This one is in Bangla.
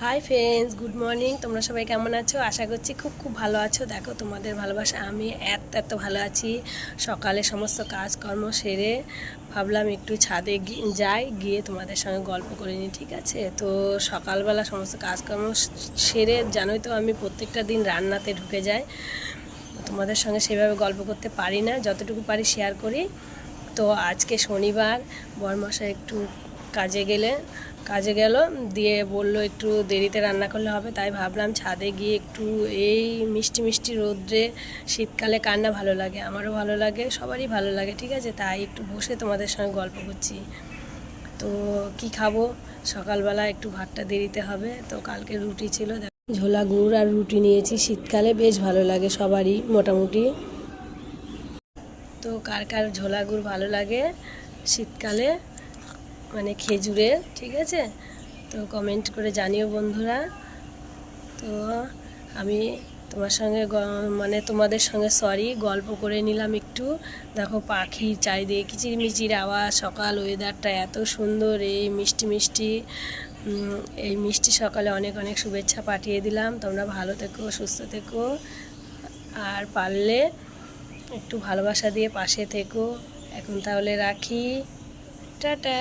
Hi friends, good morning. তোমরা সবাই কেমন আছো? আশা করছি খুব খুব ভালো আছো। দেখো, তোমাদের ভালোবাসা আমি এত ভালো আছি। সকালে সমস্ত কাজকর্ম সেরে ভাবলাম একটু ছাদে যাই, গিয়ে তোমাদের সঙ্গে গল্প করে নিই, ঠিক আছে? তো সকালবেলা সমস্ত কাজকর্ম সেরে, জানোই তো আমি প্রত্যেকটা দিন রান্নাতে ঢুকে যাই। তোমাদের সঙ্গে সেভাবে গল্প করতে পারি না, যতটুকু পারি শেয়ার করি। তো আজকে শনিবার, বরমশাই একটু কাজে গেল, দিয়ে বলল একটু দেরিতে রান্না করলে হবে। তাই ভাবলাম ছাদে গিয়ে একটু এই মিষ্টি মিষ্টি রোদ্রে, শীতকালে কার না ভালো লাগে, আমারও ভালো লাগে, সবারই ভালো লাগে, ঠিক আছে? তাই একটু বসে তোমাদের সঙ্গে গল্প করছি। তো কি খাবো? সকালবেলা একটু ভাতটা দেরিতে হবে, তো কালকে রুটি ছিল, ঝোলা গুড় আর রুটি নিয়েছি। শীতকালে বেশ ভালো লাগে সবারই মোটামুটি। তো কার কার ঝোলা গুড় ভালো লাগে শীতকালে, মানে খেজুরের, ঠিক আছে? তো কমেন্ট করে জানিও বন্ধুরা। তো আমি তোমার সঙ্গে মানে তোমাদের সঙ্গে গল্প করে নিলাম একটু। দেখো, পাখির চারিদিকে কিচিরমিচির আওয়াজ, সকাল ওয়েদারটা এত সুন্দর, এই মিষ্টি মিষ্টি এই মিষ্টি সকালে অনেক অনেক শুভেচ্ছা পাঠিয়ে দিলাম। তোমরা ভালো থেকো, সুস্থ থেকো, আর পারলে একটু ভালোবাসা দিয়ে পাশে থেকো। এখন তাহলে রাখি, টাটা।